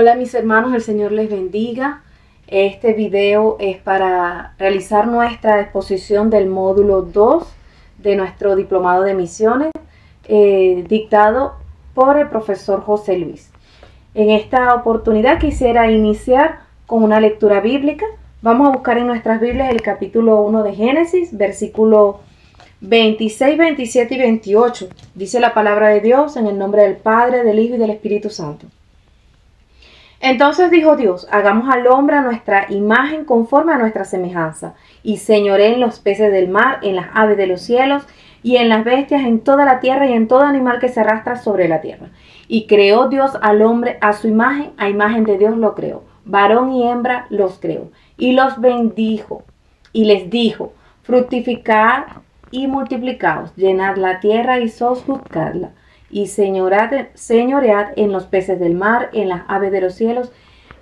Hola mis hermanos, el Señor les bendiga. Este video es para realizar nuestra exposición del módulo 2 de nuestro diplomado de misiones, dictado por el profesor José Luis. En esta oportunidad quisiera iniciar con una lectura bíblica. Vamos a buscar en nuestras Biblias el capítulo 1 de Génesis, versículo 26, 27 y 28. Dice la palabra de Dios en el nombre del Padre, del Hijo y del Espíritu Santo. Entonces dijo Dios: hagamos al hombre a nuestra imagen conforme a nuestra semejanza, y señoree en los peces del mar, en las aves de los cielos, y en las bestias, en toda la tierra, y en todo animal que se arrastra sobre la tierra. Y creó Dios al hombre a su imagen, a imagen de Dios lo creó, varón y hembra los creó, y los bendijo, y les dijo: fructificad y multiplicaos, llenad la tierra y sojuzgadla, y señoread en los peces del mar, en las aves de los cielos,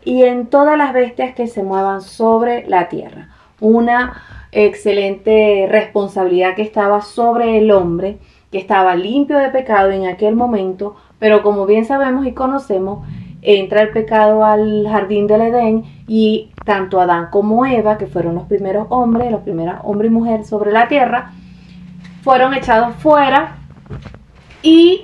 y en todas las bestias que se muevan sobre la tierra. Una excelente responsabilidad que estaba sobre el hombre, que estaba limpio de pecado en aquel momento, pero como bien sabemos y conocemos, entra el pecado al jardín del Edén, y tanto Adán como Eva, que fueron los primeros hombres hombre y mujer sobre la tierra, fueron echados fuera y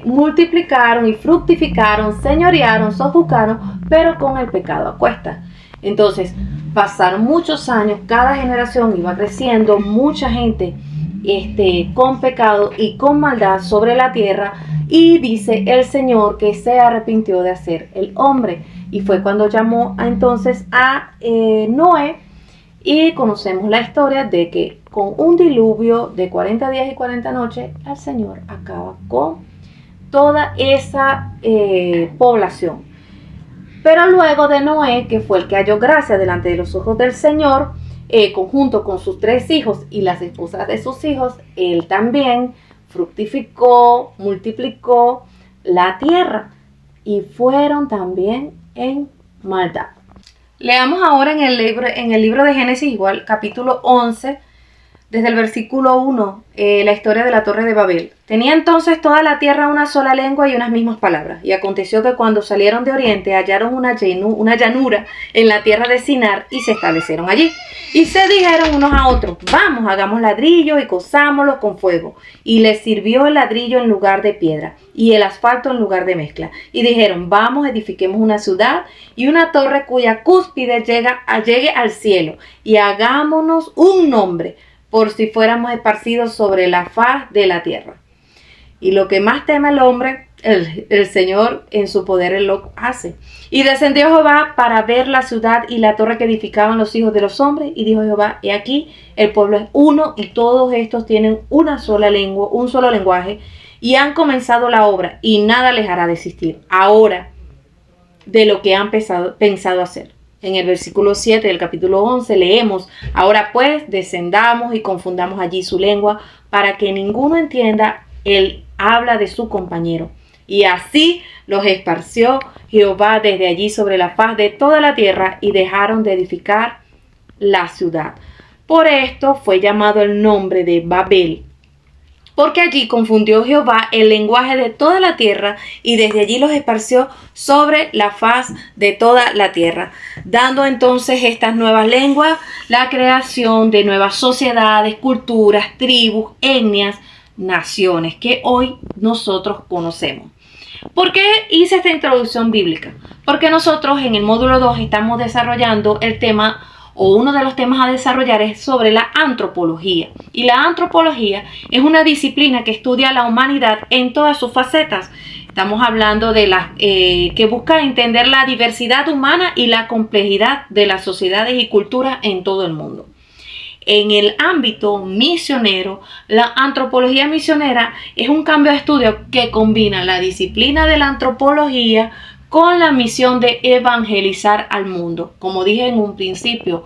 multiplicaron y fructificaron, señorearon, sojuzgaron, pero con el pecado a cuestas. Entonces pasaron muchos años, cada generación iba creciendo, mucha gente con pecado y con maldad sobre la tierra, y dice el Señor que se arrepintió de hacer el hombre, y fue cuando llamó entonces a Noé, y conocemos la historia de que con un diluvio de 40 días y 40 noches, el Señor acaba con toda esa población. Pero luego de Noé, que fue el que halló gracia delante de los ojos del Señor, conjunto con sus 3 hijos y las esposas de sus hijos, él también fructificó, multiplicó la tierra, y fueron también en maldad. Leamos ahora en el libro de Génesis, igual, capítulo 11, desde el versículo 1, la historia de la Torre de Babel. Tenía entonces toda la tierra una sola lengua y unas mismas palabras. Y aconteció que cuando salieron de oriente hallaron una llanura en la tierra de Sinar, y se establecieron allí. Y se dijeron unos a otros: vamos, hagamos ladrillos y cozámoslos con fuego. Y les sirvió el ladrillo en lugar de piedra, y el asfalto en lugar de mezcla. Y dijeron: vamos, edifiquemos una ciudad y una torre cuya cúspide llegue al cielo, y hagámonos un nombre, por si fuéramos esparcidos sobre la faz de la tierra. Y lo que más teme el hombre, el Señor en su poder él lo hace. Y descendió Jehová para ver la ciudad y la torre que edificaban los hijos de los hombres. Y dijo Jehová: he aquí, el pueblo es uno, y todos estos tienen una sola lengua, un solo lenguaje, y han comenzado la obra, y nada les hará desistir ahora de lo que han pensado hacer. En el versículo 7 del capítulo 11 leemos: ahora pues descendamos y confundamos allí su lengua, para que ninguno entienda el habla de su compañero. Y así los esparció Jehová desde allí sobre la faz de toda la tierra, y dejaron de edificar la ciudad. Por esto fue llamado el nombre de Babel, porque allí confundió Jehová el lenguaje de toda la tierra, y desde allí los esparció sobre la faz de toda la tierra, dando entonces estas nuevas lenguas la creación de nuevas sociedades, culturas, tribus, etnias, naciones que hoy nosotros conocemos. ¿Por qué hice esta introducción bíblica? Porque nosotros en el módulo 2 estamos desarrollando el tema, o uno de los temas a desarrollar es sobre la antropología. Y la antropología es una disciplina que estudia la humanidad en todas sus facetas. Estamos hablando de que busca entender la diversidad humana y la complejidad de las sociedades y culturas en todo el mundo. En el ámbito misionero, la antropología misionera es un cambio de estudio que combina la disciplina de la antropología con la misión de evangelizar al mundo. Como dije en un principio,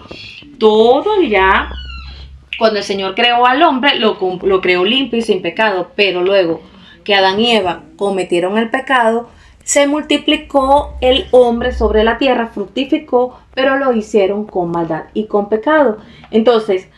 todo ya, cuando el Señor creó al hombre, lo creó limpio y sin pecado, pero luego que Adán y Eva cometieron el pecado, se multiplicó el hombre sobre la tierra, fructificó, pero lo hicieron con maldad y con pecado. Entonces,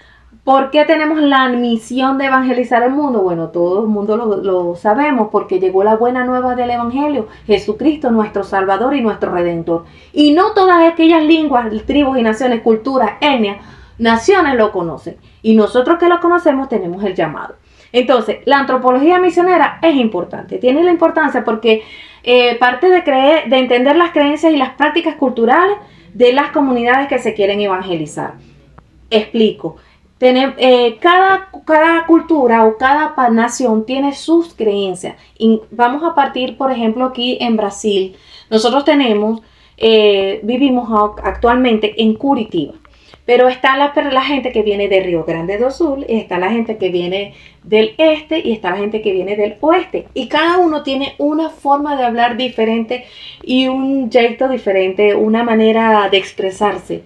¿Por qué tenemos la misión de evangelizar el mundo? Bueno, todo el mundo lo sabemos, porque llegó la buena nueva del Evangelio, Jesucristo, nuestro Salvador y nuestro Redentor. Y no todas aquellas lenguas, tribus y naciones, culturas, etnias, naciones lo conocen. Y nosotros que lo conocemos tenemos el llamado. Entonces, la antropología misionera es importante. Tiene la importancia porque parte de entender las creencias y las prácticas culturales de las comunidades que se quieren evangelizar. Explico. Cada cultura o cada nación tiene sus creencias. Y vamos a partir, por ejemplo, aquí en Brasil. Nosotros vivimos actualmente en Curitiba. Pero está la gente que viene de Río Grande do Sul, está la gente que viene del este y está la gente que viene del oeste. Y cada uno tiene una forma de hablar diferente y un jeito diferente, una manera de expresarse.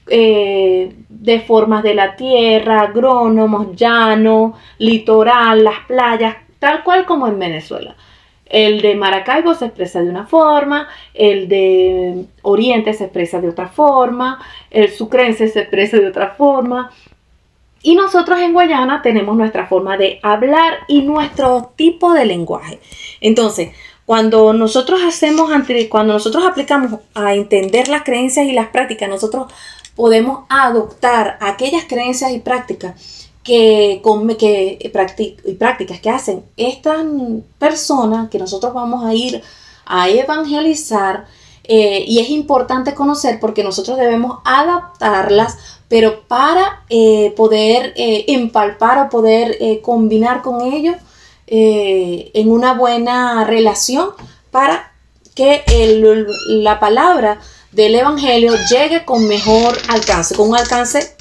De formas de la tierra, agrónomos, llano, litoral, las playas, tal cual como en Venezuela. El de Maracaibo se expresa de una forma, el de Oriente se expresa de otra forma, el sucrense se expresa de otra forma. Y nosotros en Guayana tenemos nuestra forma de hablar y nuestro tipo de lenguaje. Entonces, cuando nosotros aplicamos a entender las creencias y las prácticas, nosotros podemos adoptar aquellas creencias y prácticas prácticas que hacen estas personas que nosotros vamos a ir a evangelizar. Y es importante conocer porque nosotros debemos adaptarlas, pero para poder empalpar o poder combinar con ellos en una buena relación para que la palabra del evangelio llegue con mejor alcance, con un alcance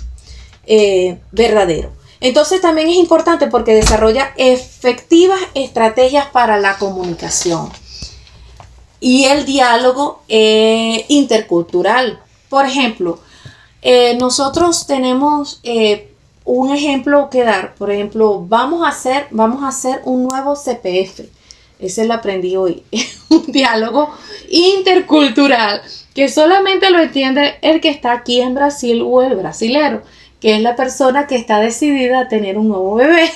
verdadero. Entonces también es importante porque desarrolla efectivas estrategias para la comunicación y el diálogo intercultural. Por ejemplo, nosotros tenemos un ejemplo que dar. Por ejemplo, vamos a hacer un nuevo CPF. Ese lo aprendí hoy. Un diálogo intercultural que solamente lo entiende el que está aquí en Brasil o el brasilero, que es la persona que está decidida a tener un nuevo bebé,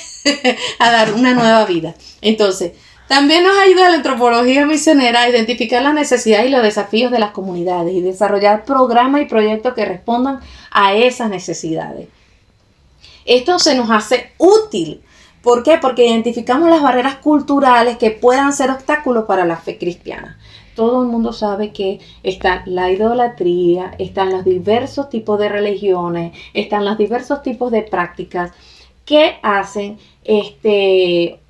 a dar una nueva vida. Entonces, también nos ayuda la antropología misionera a identificar las necesidades y los desafíos de las comunidades y desarrollar programas y proyectos que respondan a esas necesidades. Esto se nos hace útil. ¿Por qué? Porque identificamos las barreras culturales que puedan ser obstáculos para la fe cristiana. Todo el mundo sabe que está la idolatría, están los diversos tipos de religiones, están los diversos tipos de prácticas que hacen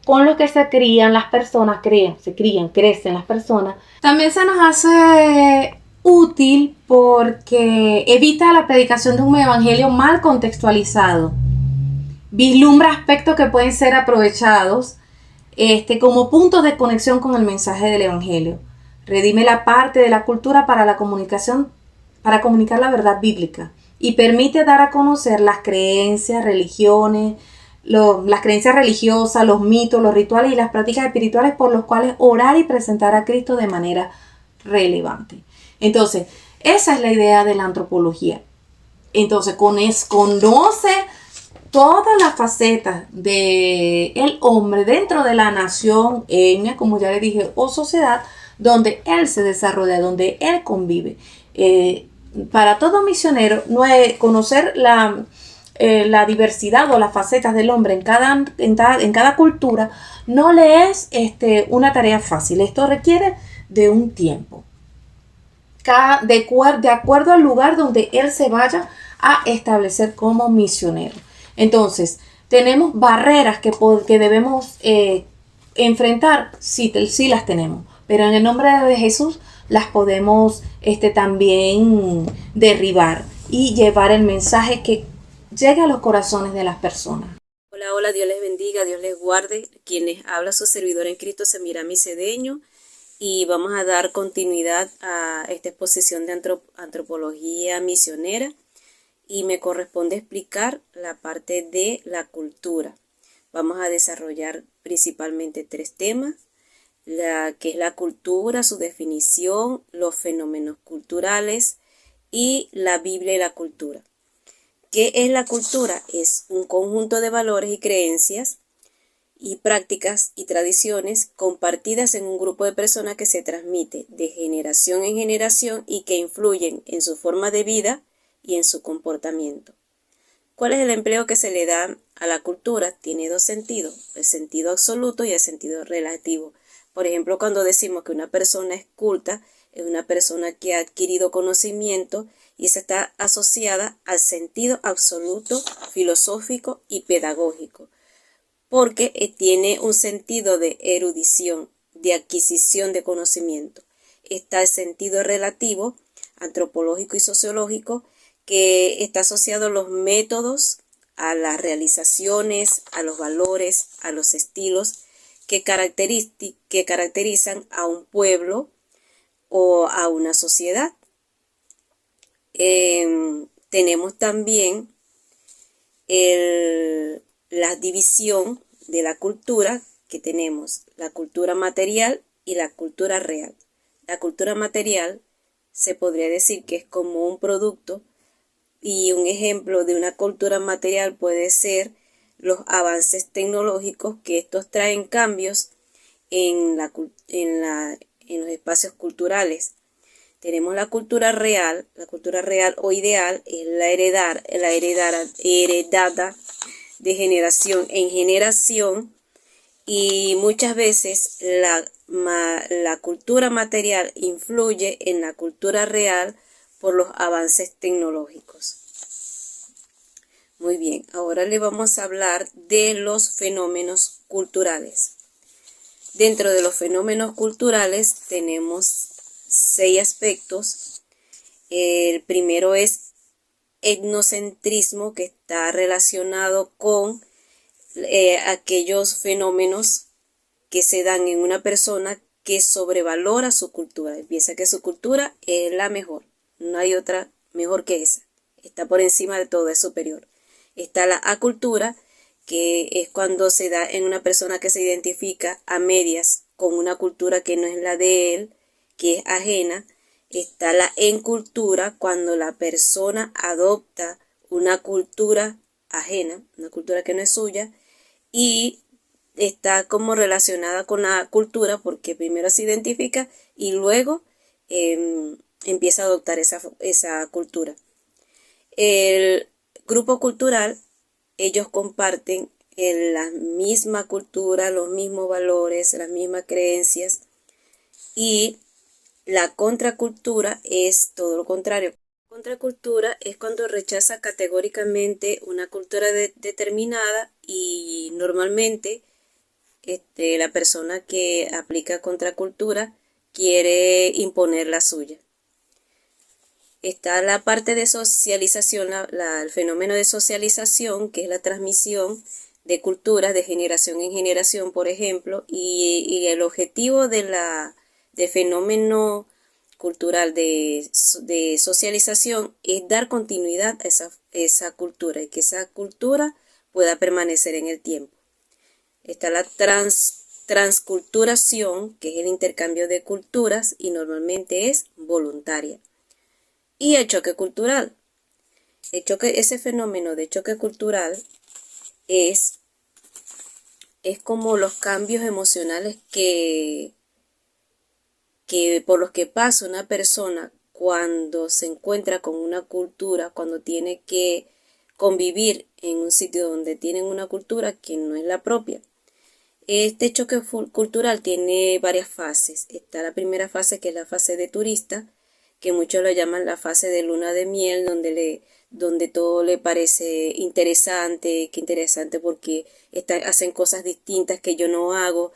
con lo que se crían las personas, crecen las personas. También se nos hace útil porque evita la predicación de un evangelio mal contextualizado. Vislumbra aspectos que pueden ser aprovechados como puntos de conexión con el mensaje del evangelio. Redime la parte de la cultura para la comunicación, para comunicar la verdad bíblica y permite dar a conocer las creencias, las creencias religiosas, los mitos, los rituales y las prácticas espirituales por los cuales orar y presentar a Cristo de manera relevante. Entonces, esa es la idea de la antropología. Entonces, conoce todas las facetas del hombre dentro de la nación, etnia, como ya le dije, o sociedad, donde él se desarrolla, donde él convive. Para todo misionero, conocer la diversidad o las facetas del hombre en cada cultura no le es una tarea fácil. Esto requiere de un tiempo, de acuerdo al lugar donde él se vaya a establecer como misionero. Entonces, tenemos barreras que debemos enfrentar, sí las tenemos, pero en el nombre de Jesús las podemos también derribar y llevar el mensaje que llegue a los corazones de las personas. Hola, Dios les bendiga, Dios les guarde. Quienes habla su servidor en Cristo, Semiramis Cedeño, y vamos a dar continuidad a esta exposición de antropología misionera y me corresponde explicar la parte de la cultura. Vamos a desarrollar principalmente 3 temas, que es la cultura, su definición, los fenómenos culturales y la Biblia y la cultura. ¿Qué es la cultura? Es un conjunto de valores y creencias y prácticas y tradiciones compartidas en un grupo de personas que se transmite de generación en generación y que influyen en su forma de vida y en su comportamiento. ¿Cuál es el empleo que se le da a la cultura? Tiene dos sentidos, el sentido absoluto y el sentido relativo. Por ejemplo, cuando decimos que una persona es culta, es una persona que ha adquirido conocimiento y esa está asociada al sentido absoluto, filosófico y pedagógico, porque tiene un sentido de erudición, de adquisición de conocimiento. Está el sentido relativo, antropológico y sociológico, que está asociado a los métodos, a las realizaciones, a los valores, a los estilos que caracterizan a un pueblo o a una sociedad. Tenemos también la división de la cultura, que tenemos la cultura material y la cultura real. La cultura material se podría decir que es como un producto, y un ejemplo de una cultura material puede ser los avances tecnológicos, que estos traen cambios en los espacios culturales. Tenemos la cultura real o ideal es la heredada de generación en generación, y muchas veces la cultura material influye en la cultura real por los avances tecnológicos. Muy bien, ahora le vamos a hablar de los fenómenos culturales. Dentro de los fenómenos culturales tenemos 6 aspectos. El primero es etnocentrismo, que está relacionado con aquellos fenómenos que se dan en una persona que sobrevalora su cultura, piensa que su cultura es la mejor, no hay otra mejor que esa, está por encima de todo, es superior. Está la acultura, que es cuando se da en una persona que se identifica a medias con una cultura que no es la de él, que es ajena. Está la encultura, cuando la persona adopta una cultura ajena, una cultura que no es suya, y está como relacionada con la cultura porque primero se identifica y luego empieza a adoptar esa cultura. El grupo cultural, ellos comparten la misma cultura, los mismos valores, las mismas creencias, y la contracultura es todo lo contrario. Contracultura es cuando rechaza categóricamente una cultura determinada, y normalmente la persona que aplica contracultura quiere imponer la suya. Está la parte de socialización, el fenómeno de socialización, que es la transmisión de culturas de generación en generación, por ejemplo, y el objetivo del fenómeno cultural de socialización es dar continuidad a esa cultura, y que esa cultura pueda permanecer en el tiempo. Está la transculturación, que es el intercambio de culturas y normalmente es voluntaria. Y el choque cultural. Ese fenómeno de choque cultural es como los cambios emocionales que por los que pasa una persona cuando se encuentra con una cultura, cuando tiene que convivir en un sitio donde tienen una cultura que no es la propia. Este choque cultural tiene varias fases. Está la primera fase, que es la fase de turista, que muchos lo llaman la fase de luna de miel, donde todo le parece interesante, que interesante porque hacen cosas distintas que yo no hago,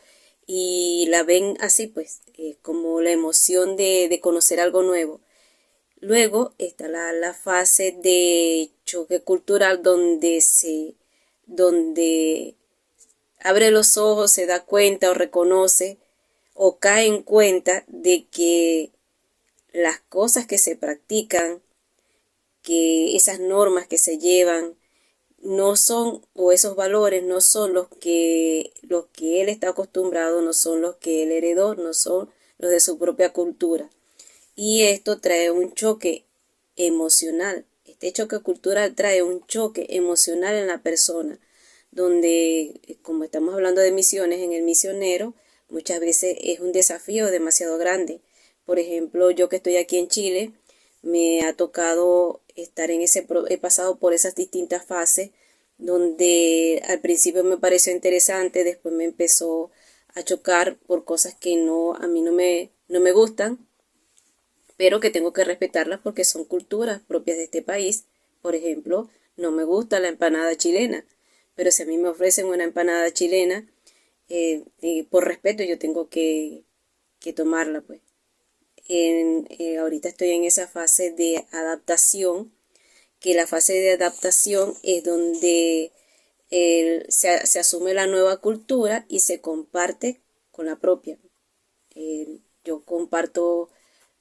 y la ven así, pues, como la emoción de conocer algo nuevo. Luego está la fase de choque cultural, donde abre los ojos, se da cuenta o reconoce o cae en cuenta de que las cosas que se practican, que esas normas que se llevan, no son, o esos valores no son los que él está acostumbrado, no son los que él heredó, no son los de su propia cultura. Y esto trae un choque emocional. Este choque cultural trae un choque emocional en la persona, donde, como estamos hablando de misiones, en el misionero muchas veces es un desafío demasiado grande. Por ejemplo, yo que estoy aquí en Chile, me ha tocado estar he pasado por esas distintas fases, donde al principio me pareció interesante, después me empezó a chocar por cosas que a mí no me gustan, pero que tengo que respetarlas porque son culturas propias de este país. Por ejemplo, no me gusta la empanada chilena, pero si a mí me ofrecen una empanada chilena, por respeto yo tengo que tomarla, pues. Ahorita estoy en esa fase de adaptación, que la fase de adaptación es donde se asume la nueva cultura y se comparte con la propia. Yo comparto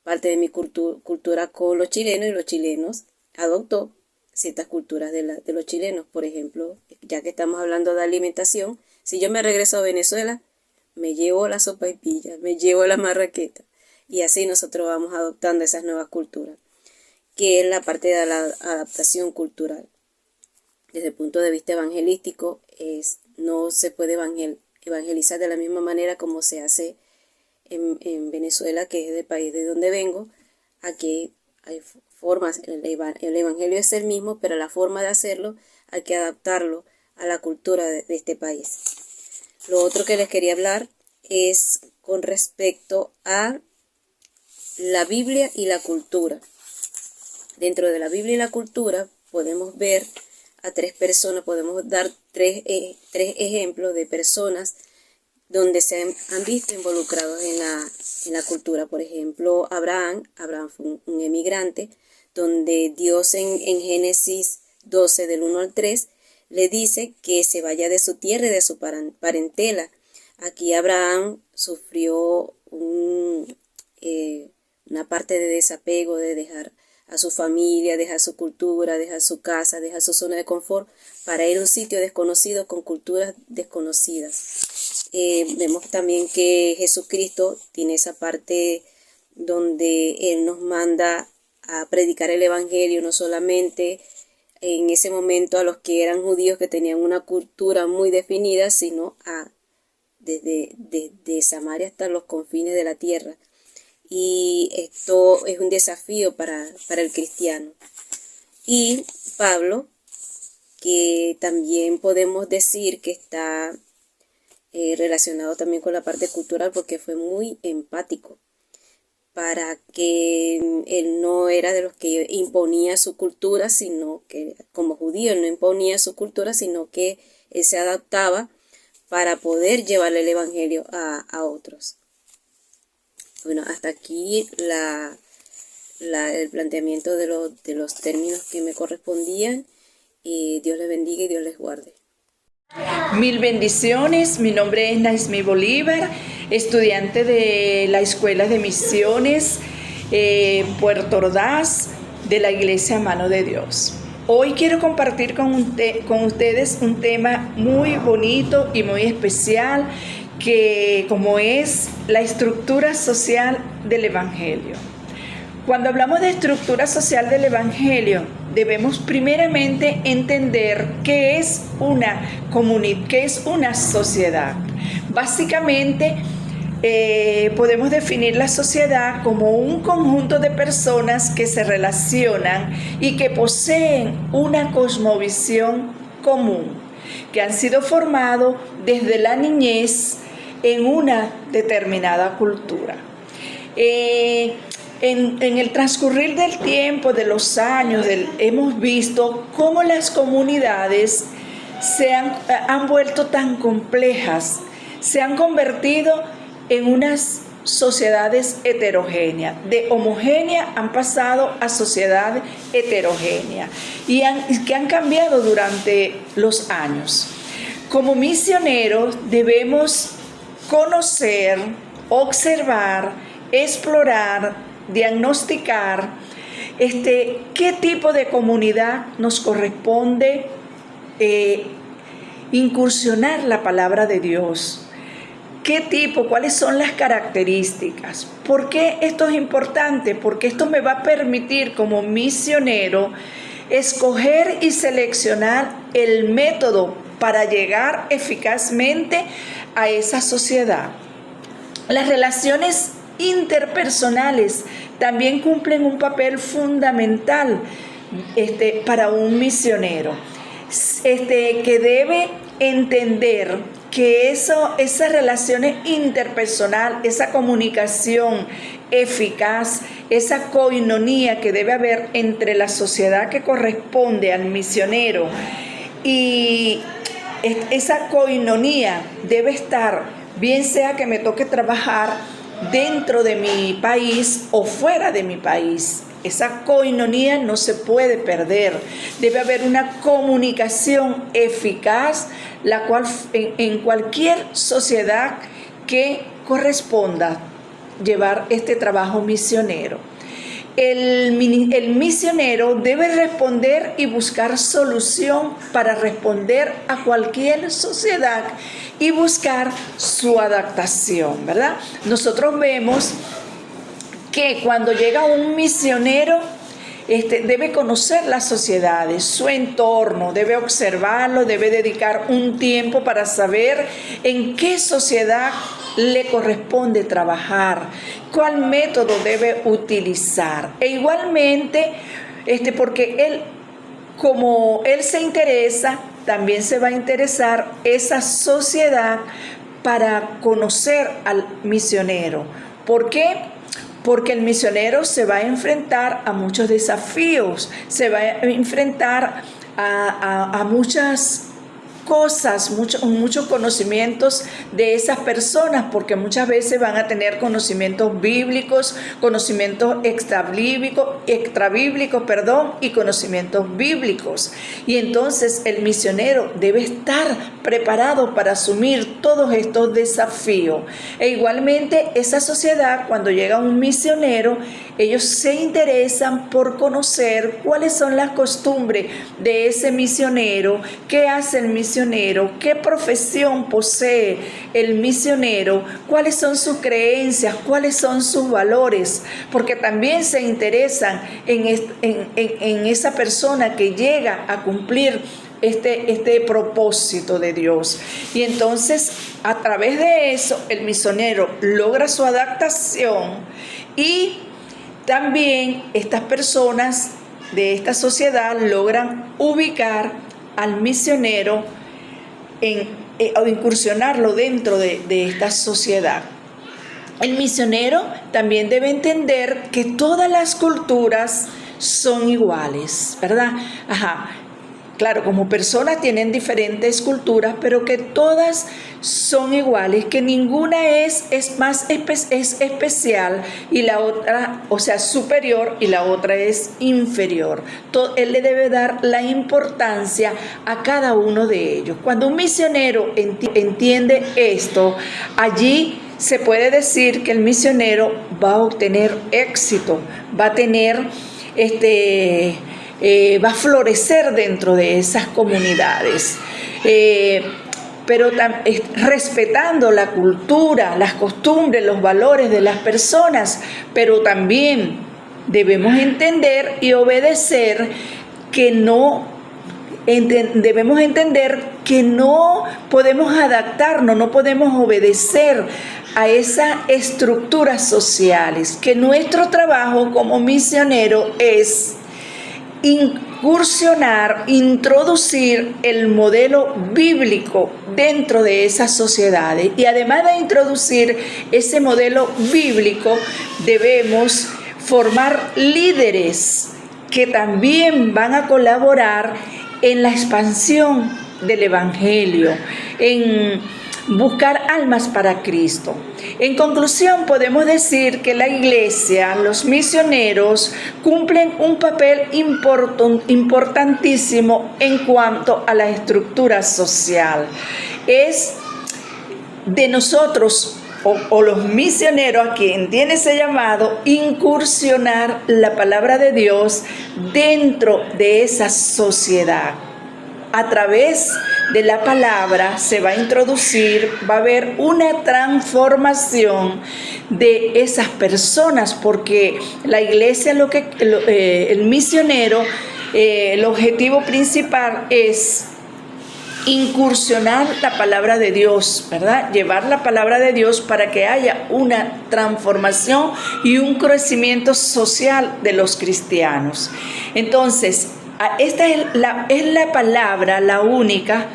parte de mi cultura con los chilenos, y los chilenos adoptó ciertas culturas de los chilenos. Por ejemplo, ya que estamos hablando de alimentación, si yo me regreso a Venezuela, me llevo la sopaipilla, me llevo la marraqueta, y así nosotros vamos adoptando esas nuevas culturas, que es la parte de la adaptación cultural. Desde el punto de vista evangelístico, no se puede evangelizar de la misma manera como se hace en Venezuela, que es el país de donde vengo. Aquí hay formas, el evangelio es el mismo, pero la forma de hacerlo hay que adaptarlo a la cultura de este país. Lo otro que les quería hablar es con respecto a la Biblia y la cultura. Dentro de la Biblia y la cultura podemos ver a tres personas, podemos dar tres ejemplos de personas donde se han visto involucrados en la cultura. Por ejemplo, Abraham fue un emigrante, donde Dios en Génesis 12, del 1 al 3, le dice que se vaya de su tierra y de su parentela. Aquí Abraham sufrió una parte de desapego, de dejar a su familia, dejar su cultura, dejar su casa, dejar su zona de confort, para ir a un sitio desconocido con culturas desconocidas. Vemos también que Jesucristo tiene esa parte donde Él nos manda a predicar el Evangelio, no solamente en ese momento a los que eran judíos, que tenían una cultura muy definida, sino desde Samaria hasta los confines de la tierra. Y esto es un desafío para el cristiano. Y Pablo, que también podemos decir que está relacionado también con la parte cultural, porque fue muy empático, para que él no era de los que imponía su cultura, sino que como judío él no imponía su cultura, sino que él se adaptaba para poder llevarle el evangelio a otros. Bueno, hasta aquí el planteamiento de los términos que me correspondían. Dios les bendiga y Dios les guarde. Mil bendiciones. Mi nombre es Naismí Bolívar, estudiante de la Escuela de Misiones Puerto Ordaz, de la Iglesia Mano de Dios. Hoy quiero compartir con ustedes un tema muy bonito y muy especial, que como es la estructura social del Evangelio. Cuando hablamos de estructura social del Evangelio, debemos primeramente entender qué es una comunidad, qué es una sociedad. Básicamente, podemos definir la sociedad como un conjunto de personas que se relacionan y que poseen una cosmovisión común, que han sido formados desde la niñez en una determinada cultura. En el transcurrir del tiempo, de los años, hemos visto cómo las comunidades se han vuelto tan complejas, se han convertido en unas sociedades heterogéneas. De homogénea han pasado a sociedades heterogéneas y que han cambiado durante los años. Como misioneros debemos conocer, observar, explorar, diagnosticar qué tipo de comunidad nos corresponde incursionar la palabra de Dios. ¿Qué tipo? ¿Cuáles son las características? ¿Por qué esto es importante? Porque esto me va a permitir como misionero escoger y seleccionar el método para llegar eficazmente a esa sociedad. Las relaciones interpersonales también cumplen un papel fundamental para un misionero, que debe entender que esas relaciones interpersonales, esa comunicación eficaz, esa koinonía que debe haber entre la sociedad que corresponde al misionero, y esa koinonía debe estar, bien sea que me toque trabajar dentro de mi país o fuera de mi país. Esa koinonía no se puede perder. Debe haber una comunicación eficaz, la cual en cualquier sociedad que corresponda llevar este trabajo misionero. El misionero debe responder y buscar solución para responder a cualquier sociedad y buscar su adaptación, ¿verdad? Nosotros vemos que cuando llega un misionero, debe conocer las sociedades, su entorno, debe observarlo, debe dedicar un tiempo para saber en qué sociedad le corresponde trabajar, cuál método debe utilizar. E igualmente, porque él, como él se interesa, también se va a interesar esa sociedad para conocer al misionero. ¿Por qué? Porque el misionero se va a enfrentar a muchos desafíos, se va a enfrentar a muchas cosas, muchos conocimientos de esas personas, porque muchas veces van a tener conocimientos bíblicos, conocimientos extrabíblicos, y conocimientos bíblicos. Y entonces el misionero debe estar preparado para asumir todos estos desafíos. E igualmente esa sociedad, cuando llega un misionero, ellos se interesan por conocer cuáles son las costumbres de ese misionero, qué hace el misionero, qué profesión posee el misionero, cuáles son sus creencias, cuáles son sus valores, porque también se interesan en esa persona que llega a cumplir este propósito de Dios. Y entonces, a través de eso, el misionero logra su adaptación, y también estas personas de esta sociedad logran ubicar al misionero o incursionarlo dentro de esta sociedad. El misionero también debe entender que todas las culturas son iguales, ¿verdad? Claro, como personas tienen diferentes culturas, pero que todas son iguales, que ninguna es especial y la otra, superior, y la otra es inferior. Él le debe dar la importancia a cada uno de ellos. Cuando un misionero entiende esto, allí se puede decir que el misionero va a obtener éxito, va a tener va a florecer dentro de esas comunidades, pero respetando la cultura, las costumbres, los valores de las personas, pero también debemos entender y obedecer debemos entender que no podemos adaptarnos, no podemos obedecer a esas estructuras sociales, que nuestro trabajo como misionero es incursionar, introducir el modelo bíblico dentro de esas sociedades. Y además de introducir ese modelo bíblico, debemos formar líderes que también van a colaborar en la expansión del Evangelio, en buscar almas para Cristo. En conclusión, podemos decir que la iglesia, los misioneros, cumplen un papel importantísimo en cuanto a la estructura social. Es de nosotros, o los misioneros, a quien tiene ese llamado, incursionar la palabra de Dios dentro de esa sociedad. A través de la palabra se va a introducir, va a haber una transformación de esas personas, porque la iglesia, el misionero, el objetivo principal es incursionar la palabra de Dios, ¿verdad? Llevar la palabra de Dios para que haya una transformación y un crecimiento social de los cristianos. Entonces, esta es la palabra, la única,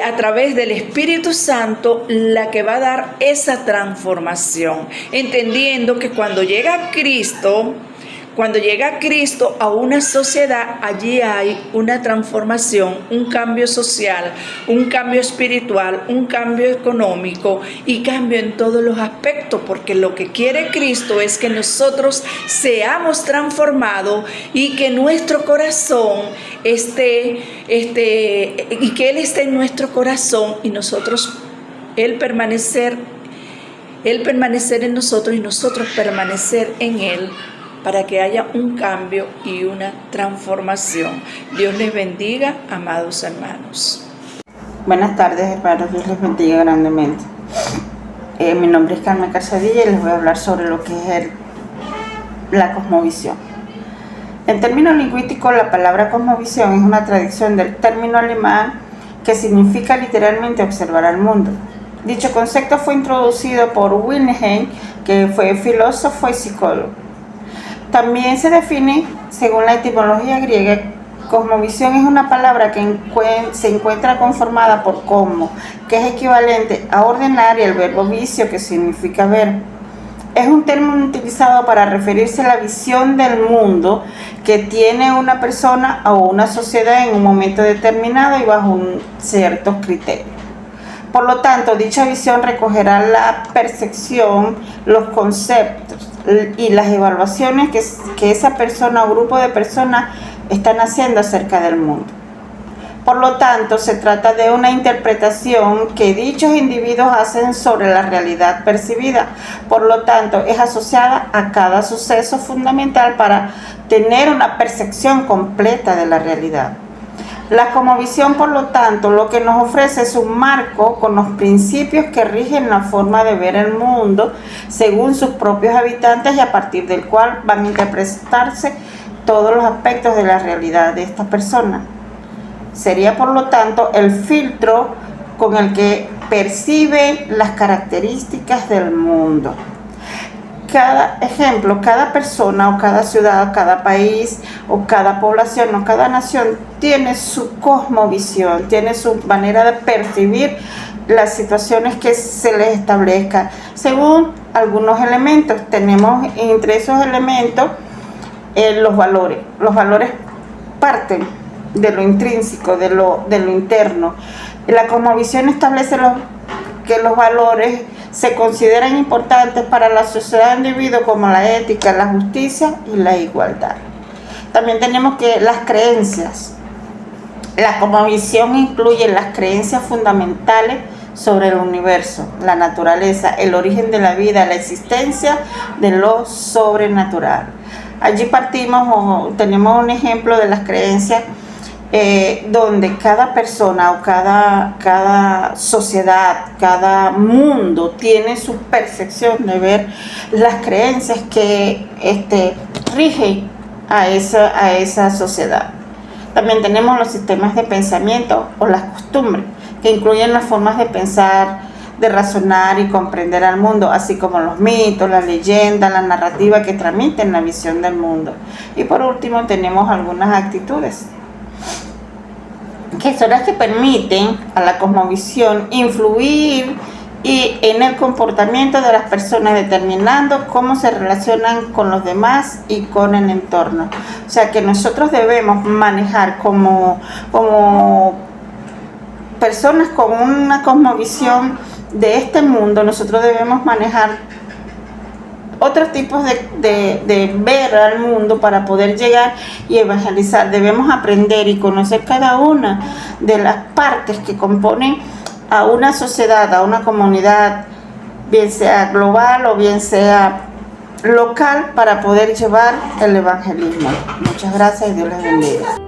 a través del Espíritu Santo, la que va a dar esa transformación, entendiendo que cuando llega Cristo a una sociedad, allí hay una transformación, un cambio social, un cambio espiritual, un cambio económico y cambio en todos los aspectos, porque lo que quiere Cristo es que nosotros seamos transformados y que nuestro corazón esté, y que Él esté en nuestro corazón y nosotros, Él permanecer en nosotros y nosotros permanecer en Él, para que haya un cambio y una transformación. Dios les bendiga, amados hermanos. Buenas tardes, hermanos. Dios les bendiga grandemente. Mi nombre es Carmen Carzadilla y les voy a hablar sobre lo que es la cosmovisión. En términos lingüísticos, la palabra cosmovisión es una traducción del término alemán que significa literalmente observar al mundo. Dicho concepto fue introducido por Wilhelm, que fue filósofo y psicólogo. También se define, según la etimología griega, cosmovisión es una palabra que se encuentra conformada por cosmo, que es equivalente a ordenar, y el verbo vicio, que significa ver. Es un término utilizado para referirse a la visión del mundo que tiene una persona o una sociedad en un momento determinado y bajo ciertos criterios. Por lo tanto, dicha visión recogerá la percepción, los conceptos y las evaluaciones que esa persona o grupo de personas están haciendo acerca del mundo. Por lo tanto, se trata de una interpretación que dichos individuos hacen sobre la realidad percibida. Por lo tanto, es asociada a cada suceso fundamental para tener una percepción completa de la realidad. La cosmovisión, por lo tanto, lo que nos ofrece es un marco con los principios que rigen la forma de ver el mundo según sus propios habitantes y a partir del cual van a interpretarse todos los aspectos de la realidad de esta persona. Sería, por lo tanto, el filtro con el que percibe las características del mundo. Cada ejemplo, cada persona o cada ciudad, cada país o cada población o cada nación tiene su cosmovisión, tiene su manera de percibir las situaciones que se les establezca según algunos elementos. Tenemos entre esos elementos los valores. Los valores parten de lo intrínseco, de lo interno. La cosmovisión establece que los valores se consideran importantes para la sociedad de individuos, como la ética, la justicia y la igualdad. También tenemos que las creencias. La cosmovisión incluye las creencias fundamentales sobre el universo, la naturaleza, el origen de la vida, la existencia de lo sobrenatural. Allí tenemos un ejemplo de las creencias donde cada persona o cada sociedad, cada mundo tiene su percepción de ver las creencias que rigen a esa sociedad. También tenemos los sistemas de pensamiento o las costumbres, que incluyen las formas de pensar, de razonar y comprender al mundo, así como los mitos, las leyendas, la narrativa que transmiten la visión del mundo. Y por último tenemos algunas actitudes, que son las que permiten a la cosmovisión influir en el comportamiento de las personas, determinando cómo se relacionan con los demás y con el entorno. O sea que nosotros debemos manejar como personas con una cosmovisión de este mundo, nosotros debemos manejar otros tipos de ver al mundo para poder llegar y evangelizar. Debemos aprender y conocer cada una de las partes que componen a una sociedad, a una comunidad, bien sea global o bien sea local, para poder llevar el evangelismo. Muchas gracias y Dios les bendiga.